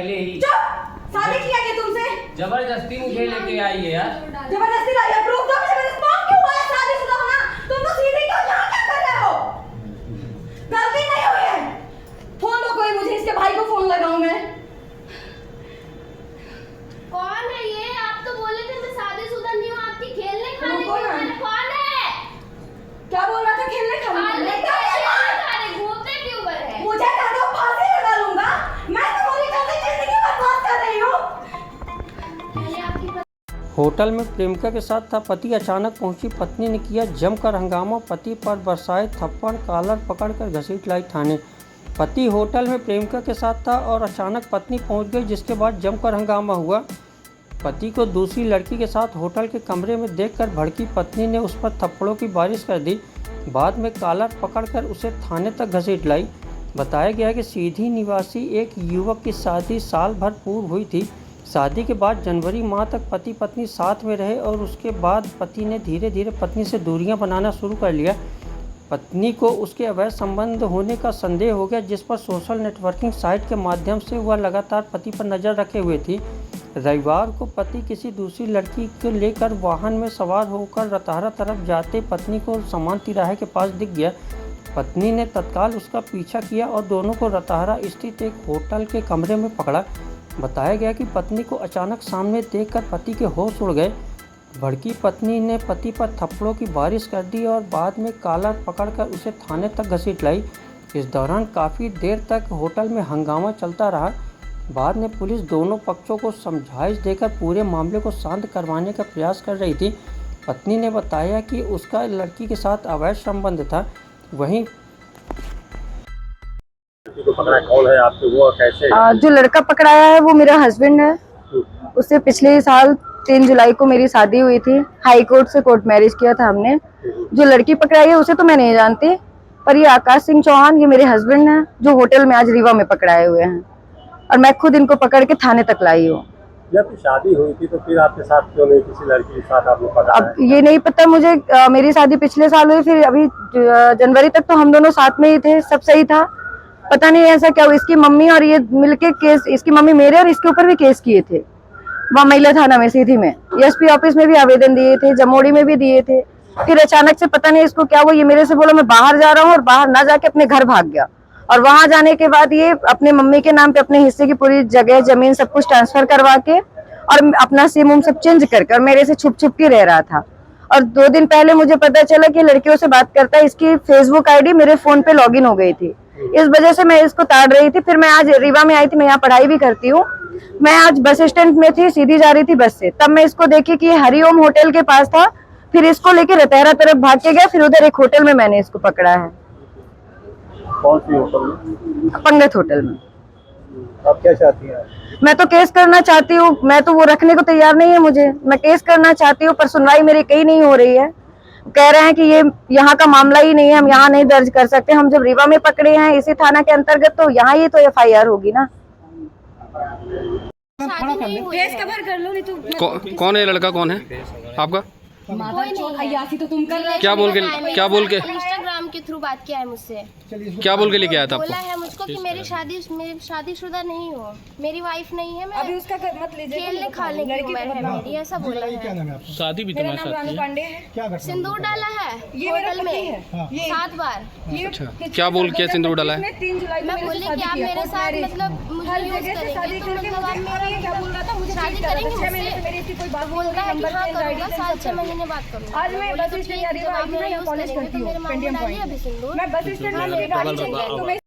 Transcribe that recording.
पहले ही। शादी किया क्या तुमसे? जबरदस्ती मुझे लेके आई है यार। जबरदस्ती लाई है? प्रूफ दो मुझे। मेरे स्पर्म क्यों हुआ है? शादीशुदा हो ना तुम, तो सीधी क्यों यहाँ क्या कर रहे हो? गलती नहीं हुई है। फोन लो कोई, मुझे इसके भाई को फोन लगाऊं मैं। कौन है ये? आप तो बोले थे मैं शादीशुदा नहीं हूँ, आपकी खेलने खाने की कौन है? उम्र। कौन है? क्या बोल रहा था? खेलने खाने घूमने की उम्र है। मुझे कह दो, फांसी लगा लूंगा। मैं तुम्हारी कैसे जिंदगी बर्बाद कर रही हूँ? पहले आपकी होटल में प्रेमिका के साथ था पति, अचानक पहुंची पत्नी ने किया जमकर हंगामा, पति पर बरसाए थप्पड़, कॉलर पकड़कर घसीट लाई थाने। पति होटल में प्रेमिका के साथ था और अचानक पत्नी पहुंच गई, जिसके बाद जमकर हंगामा हुआ। पति को दूसरी लड़की के साथ होटल के कमरे में देखकर भड़की पत्नी ने उस पर थप्पड़ों की बारिश कर दी, बाद में कॉलर पकड़कर उसे थाने तक घसीट लाई। बताया गया है कि सीधी निवासी एक युवक की शादी साल भर पूर्व हुई थी। शादी के बाद जनवरी माह तक पति पत्नी साथ में रहे और उसके बाद पति ने धीरे धीरे पत्नी से दूरियां बनाना शुरू कर लिया। पत्नी को उसके अवैध संबंध होने का संदेह हो गया, जिस पर सोशल नेटवर्किंग साइट के माध्यम से वह लगातार पति पर नज़र रखे हुए थी। रविवार को पति किसी दूसरी लड़की को लेकर वाहन में सवार होकर रताहरा तरफ जाते पत्नी को समान तिराहे के पास दिख गया। पत्नी ने तत्काल उसका पीछा किया और दोनों को रताहरा स्थित एक होटल के कमरे में पकड़ा। बताया गया कि पत्नी को अचानक सामने देखकर पति के होश उड़ गए। भड़की पत्नी ने पति पर थप्पड़ों की बारिश कर दी और बाद में कॉलर पकड़कर उसे थाने तक घसीट लाई। इस दौरान काफ़ी देर तक होटल में हंगामा चलता रहा। बाद में पुलिस दोनों पक्षों को समझाइश देकर पूरे मामले को शांत करवाने का प्रयास कर रही थी। पत्नी ने बताया कि उसका लड़की के साथ अवैध संबंध था। वहीं तो पकड़ा कौन है आपको, वो कैसे? जो लड़का पकड़ाया है वो मेरा हस्बैंड है। उससे पिछले साल 3 जुलाई को मेरी शादी हुई थी। हाई कोर्ट से कोर्ट मैरिज किया था हमने। जो लड़की पकड़ाई है उसे तो मैं नहीं जानती, पर ये आकाश सिंह चौहान ये मेरे हस्बैंड हैं, जो होटल में आज रीवा में पकड़ाए हुए हैं और मैं खुद इनको पकड़ के थाने तक लाई हूँ। जब शादी हुई थी तो फिर आपके साथ क्यों नहीं, किसी लड़की के साथ आपको पकड़ा अब ये नहीं पता मुझे। मेरी शादी पिछले साल हुई, फिर अभी जनवरी तक तो हम दोनों साथ में ही थे, सब सही था। पता नहीं ऐसा क्या हुआ, इसकी मम्मी और ये मिलके केस, इसकी मम्मी मेरे और इसके ऊपर भी केस किए थे वहाँ महिला थाना में, सीधी में। एसपी ऑफिस में भी आवेदन दिए थे, जमोड़ी में भी दिए थे। फिर अचानक से पता नहीं इसको क्या हुआ, ये मेरे से बोला मैं बाहर जा रहा हूँ, और बाहर ना जाके अपने घर भाग गया। और वहां जाने के बाद ये अपने मम्मी के नाम पे अपने हिस्से की पूरी जगह जमीन सब कुछ ट्रांसफर करवा के और अपना सिम उम सब चेंज करके और मेरे से छुप छुप के रह रहा था। और 2 दिन पहले मुझे पता चला कि लड़कियों से बात करता है, इसकी फेसबुक आईडी मेरे फोन पे लॉगिन हो गई थी। इस वजह से मैं इसको ताड़ रही थी। फिर मैं आज रीवा में आई थी, मैं यहाँ पढ़ाई भी करती हूँ। मैं आज बस स्टैंड में थी, सीधी जा रही थी बस से, तब मैं इसको देखी कि हरिओम होटल के पास था। फिर इसको लेके रतहरा तरफ भाग के गया, फिर उधर एक होटल में मैंने इसको पकड़ा है। कौन सी होटल में? पंडित होटल में। आप क्या चाहती हैं? मैं तो केस करना चाहती हूँ, मैं तो वो रखने को तैयार नहीं है मुझे। मैं केस करना चाहती हूँ, पर सुनवाई मेरी कहीं नहीं हो रही है। कह रहे हैं कि ये यहाँ का मामला ही नहीं है, हम यहाँ नहीं दर्ज कर सकते। हम जब रीवा में पकड़े हैं इसी थाना के अंतर्गत, तो यहाँ ही तो FIR होगी ना। केस कवर कर लो, नहीं तो कौन है लड़का, कौन है आपका? अय्यासी तो तुम कर रहे हो। क्या बोल के इंस्टाग्राम के थ्रू बात किया है मुझसे। क्या बोल के लेके आया था बोला आपको? है मुझको कि मेरी शादीशुदा नहीं हो, मेरी वाइफ नहीं है, मैं अभी उसका मत लीजिए, खेलने खाने की उम्र है मेरी, ऐसा बोला है। शादी भी तुम्हारे साथ की है? सिंदूर डाला है होटल में 7 बार। अच्छा, क्या बोल के सिंदूर डाला है? 3 जुलाई मैं बोली कि आप मेरे साथ मतलब मुझे यूज करेंगे, तो मतलब आप मेरे क्या बोल रहा था, मुझे शादी करेंगे मुझसे। मेरी इसकी कोई बात बोलता है कि हाँ करूँगा, 7-6 महीने बात करूँगा। आज मैं बस स्टैंड कॉलेज करती हूँ, मैं बस स्टैंड सिंदूर में